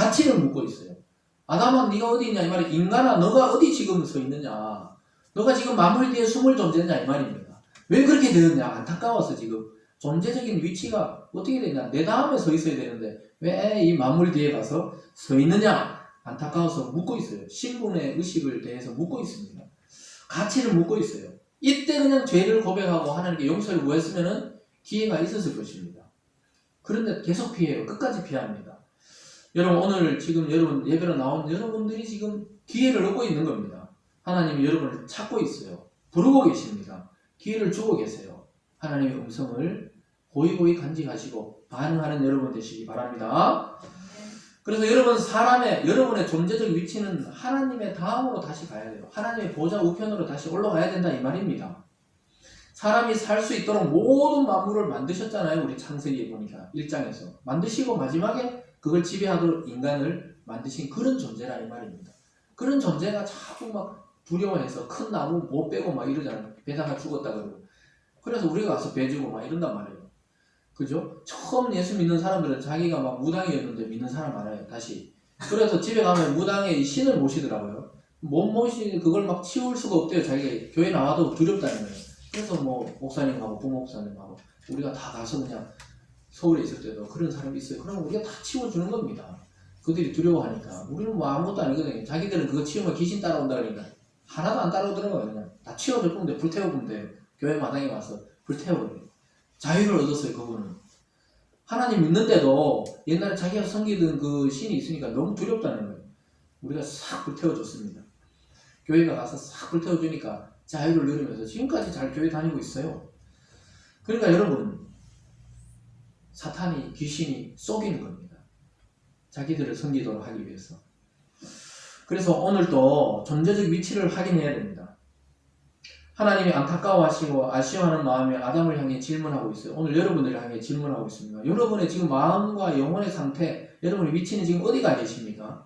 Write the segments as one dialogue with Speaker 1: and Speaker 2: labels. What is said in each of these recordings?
Speaker 1: 가치를 묻고 있어요. 아담아 네가 어디 있냐 이 말이, 인간아 너가 어디 지금 서 있느냐, 너가 지금 만물 뒤에 숨을 존재냐 이 말입니다. 왜 그렇게 되었냐, 안타까워서 지금 존재적인 위치가 어떻게 되냐, 내 다음에 서 있어야 되는데 왜 이 만물 뒤에 가서 서 있느냐, 안타까워서 묻고 있어요. 신분의 의식을 대해서 묻고 있습니다. 가치를 묻고 있어요. 이때 그냥 죄를 고백하고 하나님께 용서를 구했으면 기회가 있었을 것입니다. 그런데 계속 피해요. 끝까지 피합니다. 여러분 오늘 지금 여러분 예배로 나온 여러분들이 지금 기회를 얻고 있는 겁니다. 하나님이 여러분을 찾고 있어요. 부르고 계십니다. 기회를 주고 계세요. 하나님의 음성을 고이고이 간직하시고 반응하는 여러분 되시기 바랍니다. 그래서 여러분의 존재적 위치는 하나님의 다음으로 다시 가야 돼요. 하나님의 보좌 우편으로 다시 올라가야 된다 이 말입니다. 사람이 살 수 있도록 모든 만물을 만드셨잖아요. 우리 창세기에 보니까 1장에서 만드시고 마지막에 그걸 지배하도록 인간을 만드신 그런 존재라 이 말입니다. 그런 존재가 자꾸 막 두려워해서 큰 나무 못 빼고 막 이러잖아요. 배다가 죽었다 그러고. 그래서 우리가 가서 배주고 막 이런단 말이에요. 그죠? 처음 예수 믿는 사람들은 자기가 막 무당이었는데 믿는 사람 많아요. 다시. 그래서 집에 가면 무당의 신을 모시더라고요. 못 모시 그걸 막 치울 수가 없대요. 자기가 교회 나와도 두렵다는 거예요. 그래서 뭐 목사님하고 부목사님하고 우리가 다 가서 그냥 서울에 있을 때도 그런 사람이 있어요. 그러면 우리가 다 치워주는 겁니다. 그들이 두려워하니까. 우리는 뭐 아무것도 아니거든요. 자기들은 그거 치우면 귀신 따라온다 그러니까 하나도 안 따라오더라고요. 그냥 다 치워줄 건데 불태워보면 돼요. 교회 마당에 와서 불태워요. 자유를 얻었어요. 그분은. 하나님 믿는데도 옛날에 자기가 섬기던 그 신이 있으니까 너무 두렵다는 거예요. 우리가 싹 불태워줬습니다. 교회가 가서 싹 불태워주니까 자유를 누리면서 지금까지 잘 교회 다니고 있어요. 그러니까 여러분, 사탄이, 귀신이 속이는 겁니다. 자기들을 섬기도록 하기 위해서. 그래서 오늘도 존재적 위치를 확인해야 됩니다. 하나님이 안타까워하시고 아쉬워하는 마음에 아담을 향해 질문하고 있어요. 오늘 여러분들을 향해 질문하고 있습니다. 여러분의 지금 마음과 영혼의 상태, 여러분의 위치는 지금 어디가 계십니까?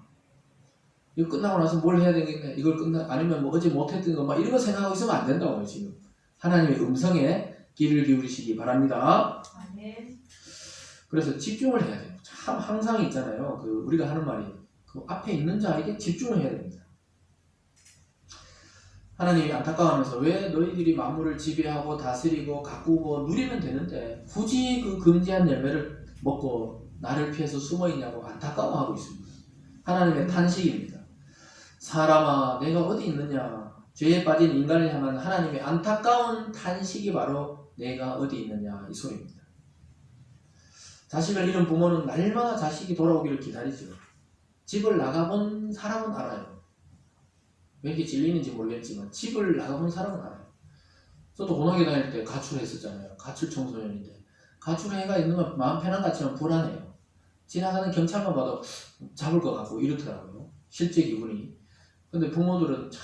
Speaker 1: 이거 끝나고 나서 뭘 해야 되겠네? 이걸 아니면 뭐 어제 못했던 거 막 이런 거 생각하고 있으면 안 된다고요, 지금. 하나님의 음성에 귀를 기울이시기 바랍니다. 그래서 집중을 해야 돼요. 참 항상 있잖아요. 우리가 하는 말이 그 앞에 있는 자에게 집중을 해야 됩니다. 하나님이 안타까워하면서 왜 너희들이 만물을 지배하고 다스리고 가꾸고 누리면 되는데 굳이 그 금지한 열매를 먹고 나를 피해서 숨어있냐고 안타까워하고 있습니다. 하나님의 탄식입니다. 사람아 내가 어디 있느냐. 죄에 빠진 인간을 향한 하나님의 안타까운 탄식이 바로 내가 어디 있느냐 이 소리입니다. 자식을 잃은 부모는 날마다 자식이 돌아오기를 기다리죠. 집을 나가본 사람은 알아요. 왜 이렇게 질리는지 모르겠지만 집을 나가본 사람은 알아요. 저도 고등학교 다닐 때 가출했었잖아요. 가출 청소년인데 가출애가 있는 건 마음 편한 것 같지만 불안해요. 지나가는 경찰만 봐도 잡을 것 같고 이렇더라고요. 실제 기분이. 근데 부모들은 참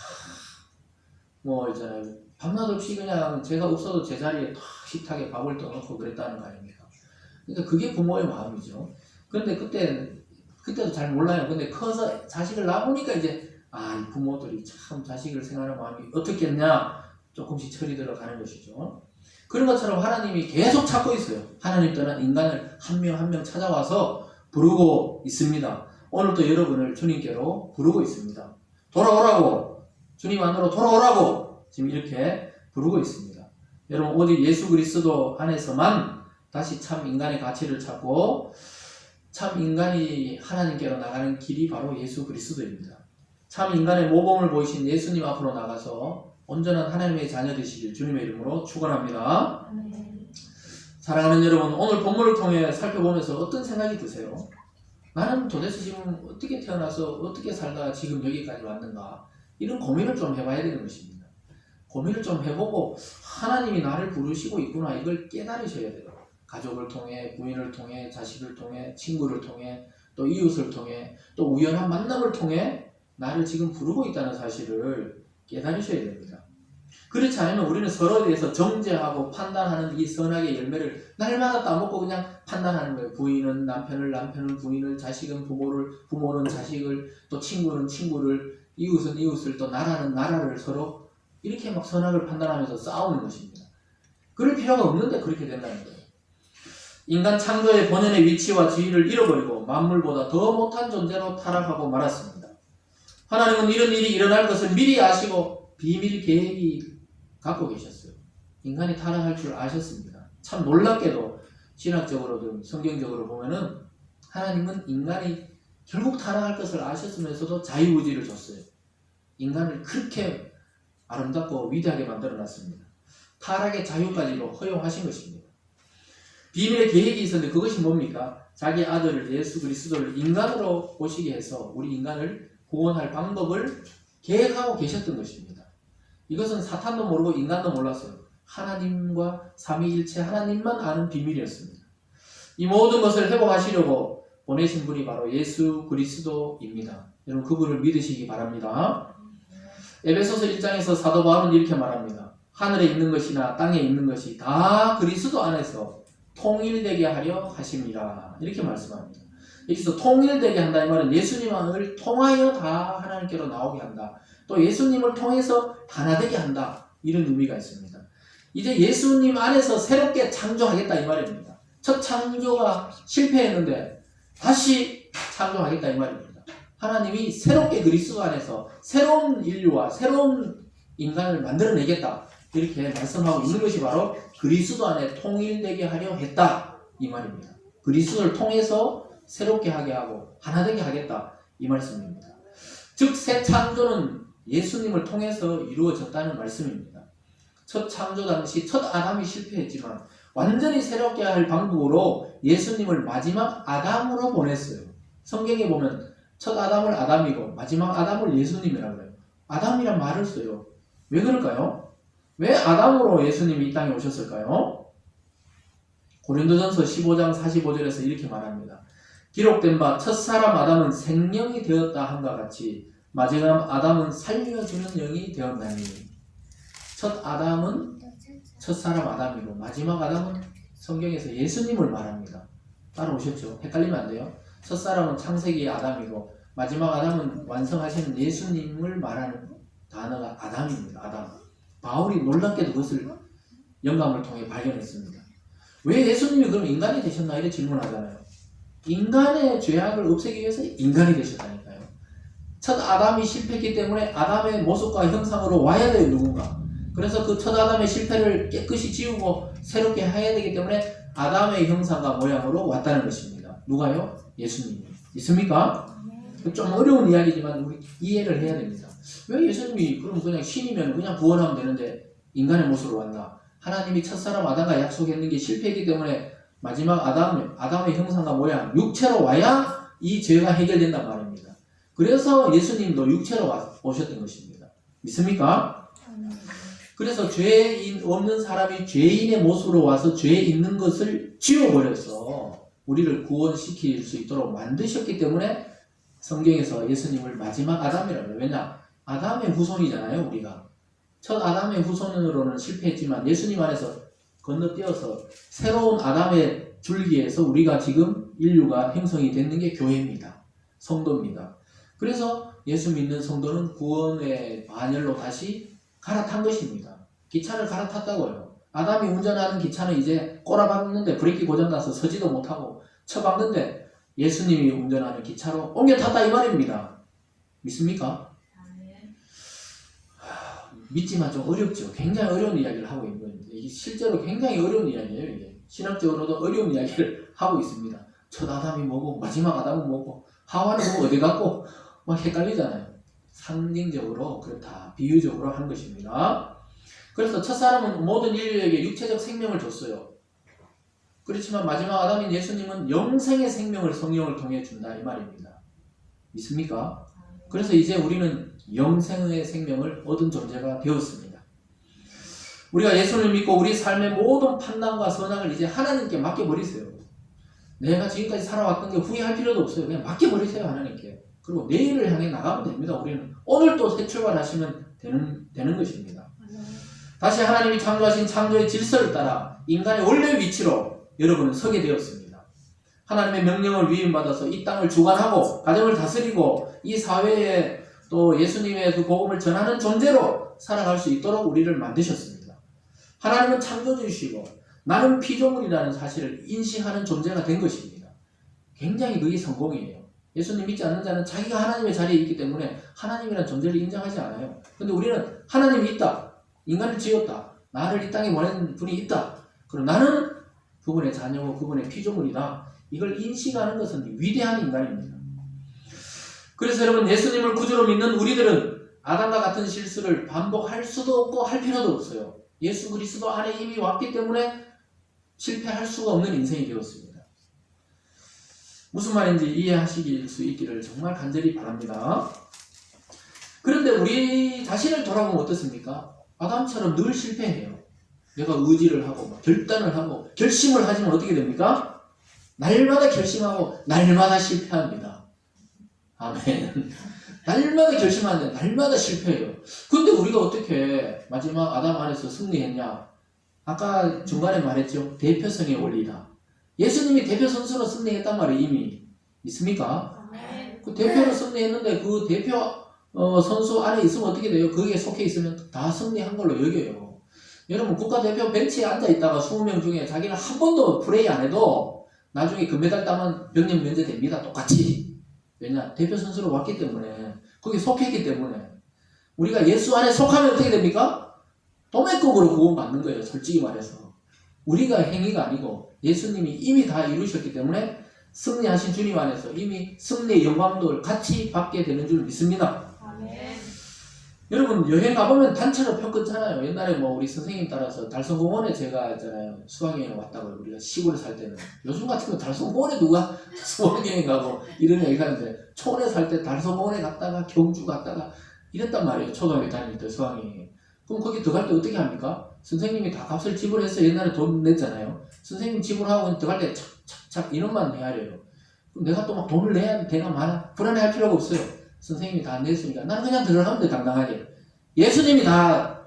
Speaker 1: 뭐 있잖아요. 밤낮 없이 그냥 제가 없어도 제 자리에 탁 식탁에 밥을 떠놓고 그랬다는 거 아닙니까? 그러니까 그게 부모의 마음이죠. 그런데 그때도 잘 몰라요. 근데 커서 자식을 낳아보니까 이제 이 부모들이 참 자식을 생각하는 마음이 어떻겠냐 조금씩 철이 들어가는 것이죠. 그런 것처럼 하나님이 계속 찾고 있어요. 하나님 떠난 인간을 한 명 한 명 찾아와서 부르고 있습니다. 오늘도 여러분을 주님께로 부르고 있습니다. 돌아오라고, 주님 안으로 돌아오라고 지금 이렇게 부르고 있습니다. 여러분 오직 예수 그리스도 안에서만 다시 참 인간의 가치를 찾고 참 인간이 하나님께로 나가는 길이 바로 예수 그리스도입니다. 참 인간의 모범을 보이신 예수님 앞으로 나가서 온전한 하나님의 자녀 되시길 주님의 이름으로 축원합니다. 사랑하는 여러분, 오늘 본문을 통해 살펴보면서 어떤 생각이 드세요? 나는 도대체 지금 어떻게 태어나서 어떻게 살다가 지금 여기까지 왔는가? 이런 고민을 좀 해봐야 되는 것입니다. 고민을 좀 해보고 하나님이 나를 부르시고 있구나 이걸 깨달으셔야 돼요. 가족을 통해, 부인을 통해, 자식을 통해, 친구를 통해, 또 이웃을 통해, 또 우연한 만남을 통해 나를 지금 부르고 있다는 사실을 깨달으셔야 됩니다. 그렇지 않으면 우리는 서로에 대해서 정죄하고 판단하는 이 선악의 열매를 날마다 따먹고 그냥 판단하는 거예요. 부인은 남편을, 남편은 부인을, 자식은 부모를, 부모는 자식을, 또 친구는 친구를, 이웃은 이웃을, 또 나라는 나라를 서로 이렇게 막 선악을 판단하면서 싸우는 것입니다. 그럴 필요가 없는데 그렇게 된다는 거예요. 인간 창조의 본연의 위치와 지위를 잃어버리고 만물보다 더 못한 존재로 타락하고 말았습니다. 하나님은 이런 일이 일어날 것을 미리 아시고 비밀 계획이 갖고 계셨어요. 인간이 타락할 줄 아셨습니다. 참 놀랍게도 신학적으로든 성경적으로 보면은 하나님은 인간이 결국 타락할 것을 아셨으면서도 자유의지를 줬어요. 인간을 그렇게 아름답고 위대하게 만들어놨습니다. 타락의 자유까지도 허용하신 것입니다. 비밀의 계획이 있었는데 그것이 뭡니까? 자기 아들을 예수 그리스도를 인간으로 오시게 해서 우리 인간을 구원할 방법을 계획하고 계셨던 것입니다. 이것은 사탄도 모르고 인간도 몰랐어요. 하나님과 삼위일체 하나님만 아는 비밀이었습니다. 이 모든 것을 회복하시려고 보내신 분이 바로 예수 그리스도입니다. 여러분 그분을 믿으시기 바랍니다. 에베소서 1장에서 사도 바울은 이렇게 말합니다. 하늘에 있는 것이나 땅에 있는 것이 다 그리스도 안에서 통일되게 하려 하심이라 이렇게 말씀합니다. 여기서 통일되게 한다 이 말은 예수님을 통하여 다 하나님께로 나오게 한다. 또 예수님을 통해서 하나 되게 한다. 이런 의미가 있습니다. 이제 예수님 안에서 새롭게 창조하겠다 이 말입니다. 첫 창조가 실패했는데 다시 창조하겠다 이 말입니다. 하나님이 새롭게 그리스도 안에서 새로운 인류와 새로운 인간을 만들어내겠다. 이렇게 말씀하고 있는 것이 바로 그리스도 안에 통일되게 하려 했다. 이 말입니다. 그리스도를 통해서 새롭게 하게 하고 하나 되게 하겠다. 이 말씀입니다. 즉 새 창조는 예수님을 통해서 이루어졌다는 말씀입니다. 첫 창조 당시 첫 아담이 실패했지만 완전히 새롭게 할 방법으로 예수님을 마지막 아담으로 보냈어요. 성경에 보면 첫 아담을 아담이고 마지막 아담을 예수님이라고 그래요. 아담이란 말을 써요. 왜 그럴까요? 왜 아담으로 예수님이 이 땅에 오셨을까요? 고린도전서 15장 45절에서 이렇게 말합니다. 기록된 바 첫사람 아담은 생명이 되었다 함과 같이 마지막 아담은 살려주는 영이 되었나니. 첫 아담은 첫사람 아담이고 마지막 아담은 성경에서 예수님을 말합니다. 따라오셨죠? 헷갈리면 안 돼요. 첫사람은 창세기의 아담이고 마지막 아담은 완성하시는 예수님을 말하는 단어가 아담입니다. 아담. 바울이 놀랍게도 그것을 영감을 통해 발견했습니다. 왜 예수님이 그럼 인간이 되셨나 이렇게 질문하잖아요. 인간의 죄악을 없애기 위해서 인간이 되셨다니까요. 첫 아담이 실패했기 때문에 아담의 모습과 형상으로 와야 돼요. 누군가. 그래서 그 첫 아담의 실패를 깨끗이 지우고 새롭게 해야 되기 때문에 아담의 형상과 모양으로 왔다는 것입니다. 누가요? 예수님이. 있습니까? 좀 어려운 이야기지만 우리 이해를 해야 됩니다. 왜 예수님이 그럼 그냥 신이면 그냥 구원하면 되는데 인간의 모습으로 왔나? 하나님이 첫사람 아담과 약속했는 게 실패했기 때문에 마지막 아담의 형상과 모양, 육체로 와야 이 죄가 해결된단 말입니다. 그래서 예수님도 육체로 오셨던 것입니다. 믿습니까? 그래서 죄인 없는 사람이 죄인의 모습으로 와서 죄 있는 것을 지워버려서 우리를 구원시킬 수 있도록 만드셨기 때문에 성경에서 예수님을 마지막 아담이라고 해요. 왜냐? 아담의 후손이잖아요, 우리가. 첫 아담의 후손으로는 실패했지만 예수님 안에서 건너뛰어서 새로운 아담의 줄기에서 우리가 지금 인류가 형성이 됐는 게 교회입니다. 성도입니다. 그래서 예수 믿는 성도는 구원의 반열로 다시 갈아탄 것입니다. 기차를 갈아탔다고요. 아담이 운전하는 기차는 이제 꼬라박는데 브레이크 고장나서 서지도 못하고 쳐박는데 예수님이 운전하는 기차로 옮겨 탔다 이 말입니다. 믿습니까? 믿지만 좀 어렵죠. 굉장히 어려운 이야기를 하고 있는 겁니다. 이게 실제로 굉장히 어려운 이야기예요. 이게. 신학적으로도 어려운 이야기를 하고 있습니다. 첫 아담이 뭐고 마지막 아담은 뭐고 하와는 뭐 어디 갔고 막 헷갈리잖아요. 상징적으로 그렇다. 비유적으로 한 것입니다. 그래서 첫사람은 모든 인류에게 육체적 생명을 줬어요. 그렇지만 마지막 아담인 예수님은 영생의 생명을 성령을 통해 준다 이 말입니다. 믿습니까? 그래서 이제 우리는 영생의 생명을 얻은 존재가 되었습니다. 우리가 예수를 믿고 우리 삶의 모든 판단과 선악을 이제 하나님께 맡겨버리세요. 내가 지금까지 살아왔던 게 후회할 필요도 없어요. 그냥 맡겨버리세요 하나님께. 그리고 내일을 향해 나가면 됩니다. 우리는 오늘 또 새 출발하시면 되는 것입니다. 다시 하나님이 창조하신 창조의 질서를 따라 인간의 원래 위치로 여러분은 서게 되었습니다. 하나님의 명령을 위임받아서 이 땅을 주관하고 가정을 다스리고 이 사회에 또 예수님의 그 복음을 전하는 존재로 살아갈 수 있도록 우리를 만드셨습니다. 하나님은 창조주이시고 나는 피조물이라는 사실을 인식하는 존재가 된 것입니다. 굉장히 그게 성공이에요. 예수님 믿지 않는 자는 자기가 하나님의 자리에 있기 때문에 하나님이라는 존재를 인정하지 않아요. 근데 우리는 하나님이 있다. 인간을 지었다. 나를 이 땅에 보낸 분이 있다. 그럼 나는 그분의 자녀고 그분의 피조물이다. 이걸 인식하는 것은 위대한 인간입니다. 그래서 여러분, 예수님을 구주로 믿는 우리들은 아담과 같은 실수를 반복할 수도 없고 할 필요도 없어요. 예수 그리스도 안에 이미 왔기 때문에 실패할 수가 없는 인생이 되었습니다. 무슨 말인지 이해하실 수 있기를 정말 간절히 바랍니다. 그런데 우리 자신을 돌아보면 어떻습니까? 아담처럼 늘 실패해요. 내가 의지를 하고 결단을 하고 결심을 하지만 어떻게 됩니까? 날마다 결심하고 날마다 실패합니다. 아멘. 날마다 결심하는데 날마다 실패해요. 근데 우리가 어떻게 마지막 아담 안에서 승리했냐? 아까 중간에 말했죠. 대표성의 원리다. 예수님이 대표 선수로 승리했단 말이에요. 이미. 믿습니까? 그 대표로 승리했는데 그 대표 선수 안에 있으면 어떻게 돼요? 거기에 속해 있으면 다 승리한 걸로 여겨요. 여러분, 국가대표 벤치에 앉아있다가 20명 중에 자기는 한 번도 플레이 안 해도 나중에 금메달 따면 병역 면제됩니다. 똑같이. 왜냐? 대표 선수로 왔기 때문에, 거기 속했기 때문에. 우리가 예수 안에 속하면 어떻게 됩니까? 도매금으로 구원받는 거예요. 솔직히 말해서. 우리가 행위가 아니고 예수님이 이미 다 이루셨기 때문에 승리하신 주님 안에서 이미 승리의 영광도 같이 받게 되는 줄 믿습니다. 아멘. 여러분, 여행 가보면 단체로 표 끊잖아요. 옛날에 우리 선생님 따라서 달성공원에 제가 있잖아요. 수학여행 왔다고요. 우리가 시골에 살 때는. 요즘 같으면 달성공원에 누가 수학여행 가고 이런 얘기 하는데, 촌에 살 때 달성공원에 갔다가 경주 갔다가 이랬단 말이에요. 초등학교 다닐 때 수학여행. 그럼 거기 들어갈 때 어떻게 합니까? 선생님이 다 값을 지불해서 옛날에 돈 냈잖아요. 선생님 지불하고 들어갈 때 착착착 이런만 헤아려요. 그럼 내가 또 막 돈을 내야 되나 마나 불안해할 필요가 없어요. 선생님이 다 냈으니까 나는 그냥 들어가면 돼. 당당하게. 예수님이 다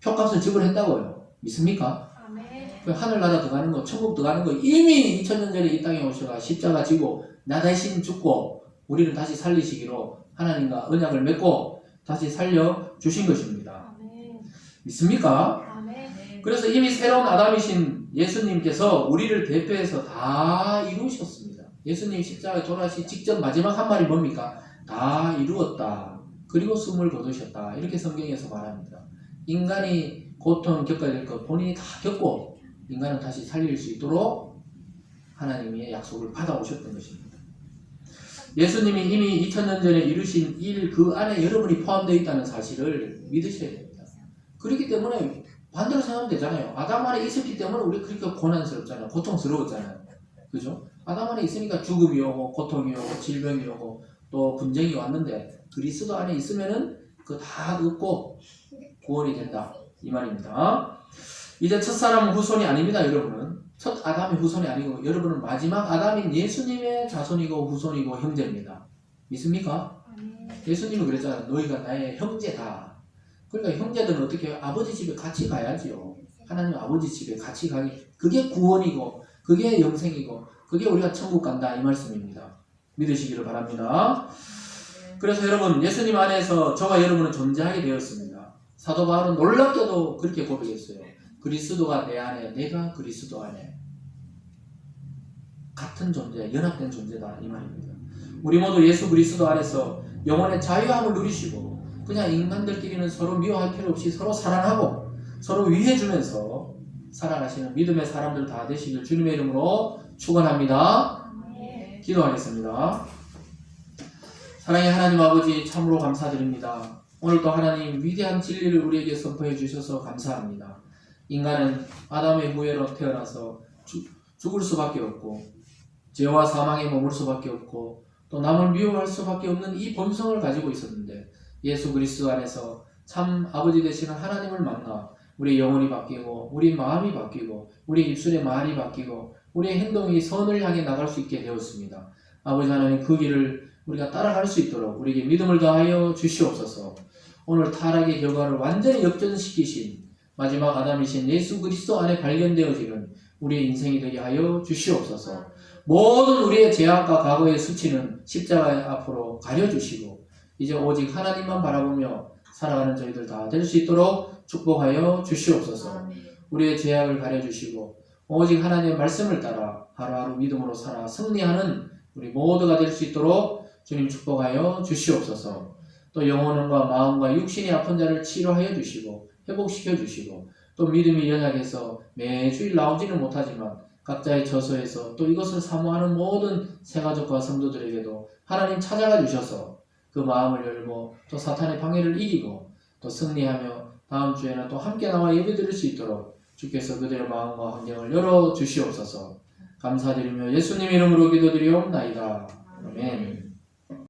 Speaker 1: 표값을 지불했다고요. 믿습니까? 그 하늘나라 들어가는 거, 천국 들어가는 거 이미 2000년 전에 이 땅에 오셔가 십자가 지고 나 대신 죽고 우리를 다시 살리시기로 하나님과 언약을 맺고 다시 살려주신 것입니다. 믿습니까? 그래서 이미 새로운 아담이신 예수님께서 우리를 대표해서 다 이루셨습니다. 예수님 십자가에 돌아가시 직전 마지막 한 말이 뭡니까? 다 이루었다. 그리고 숨을 거두셨다. 이렇게 성경에서 말합니다. 인간이 고통 겪어야 될 것 본인이 다 겪고 인간은 다시 살릴 수 있도록 하나님의 약속을 받아오셨던 것입니다. 예수님이 이미 2000년 전에 이루신 일 그 안에 여러분이 포함되어 있다는 사실을 믿으셔야 됩니다. 그렇기 때문에 반대로 생각하면 되잖아요. 아담 안에 있었기 때문에 우리 그렇게 고난스럽잖아요. 고통스러웠잖아요. 그죠? 아담 안에 있으니까 죽음이 오고 고통이 오고 질병이 오고 또 분쟁이 왔는데 그리스도 안에 있으면은 그거 다 얻고 구원이 된다. 이 말입니다. 이제 첫사람 후손이 아닙니다. 여러분은. 첫 아담의 후손이 아니고 여러분은 마지막 아담인 예수님의 자손이고 후손이고 형제입니다. 믿습니까? 예수님은 그랬잖아요. 너희가 나의 형제다. 그러니까 형제들은 어떻게 해요? 아버지 집에 같이 가야지요. 하나님 아버지 집에 같이 가기. 그게 구원이고 그게 영생이고 그게 우리가 천국 간다. 이 말씀입니다. 믿으시기를 바랍니다. 그래서 여러분, 예수님 안에서 저와 여러분은 존재하게 되었습니다. 사도 바울은 놀랍게도 그렇게 고백했어요. 그리스도가 내 안에, 내가 그리스도 안에. 같은 존재, 연합된 존재다. 이 말입니다. 우리 모두 예수 그리스도 안에서 영혼의 자유함을 누리시고 그냥 인간들끼리는 서로 미워할 필요 없이 서로 사랑하고 서로 위해주면서 살아가시는 믿음의 사람들 다 되시길 주님의 이름으로 축원합니다. 기도하겠습니다. 사랑의 하나님 아버지, 참으로 감사드립니다. 오늘도 하나님 위대한 진리를 우리에게 선포해 주셔서 감사합니다. 인간은 아담의 후예로 태어나서 죽을 수밖에 없고 죄와 사망에 머물 수밖에 없고 또 남을 미워할 수밖에 없는 이 본성을 가지고 있었는데 예수 그리스도 안에서 참 아버지 되시는 하나님을 만나 우리의 영혼이 바뀌고 우리 마음이 바뀌고 우리 입술의 말이 바뀌고 우리의 행동이 선을 향해 나갈 수 있게 되었습니다. 아버지 하나님, 그 길을 우리가 따라갈 수 있도록 우리에게 믿음을 더하여 주시옵소서. 오늘 타락의 결과를 완전히 역전시키신 마지막 아담이신 예수 그리스도 안에 발견되어지는 우리의 인생이 되게 하여 주시옵소서. 모든 우리의 죄악과 과거의 수치는 십자가 앞으로 가려주시고 이제 오직 하나님만 바라보며 살아가는 저희들 다 될 수 있도록 축복하여 주시옵소서. 우리의 죄악을 가려주시고 오직 하나님의 말씀을 따라 하루하루 믿음으로 살아 승리하는 우리 모두가 될 수 있도록 주님 축복하여 주시옵소서. 또 영혼과 마음과 육신이 아픈 자를 치료하여 주시고 회복시켜 주시고 또 믿음이 연약해서 매주일 나오지는 못하지만 각자의 처소에서 또 이것을 사모하는 모든 새가족과 성도들에게도 하나님 찾아가 주셔서 그 마음을 열고 또 사탄의 방해를 이기고 또 승리하며 다음 주에는 또 함께 나와 예배드릴 수 있도록 주께서 그들의 마음과 환경을 열어 주시옵소서. 감사드리며 예수님 이름으로 기도드리옵나이다. 아멘.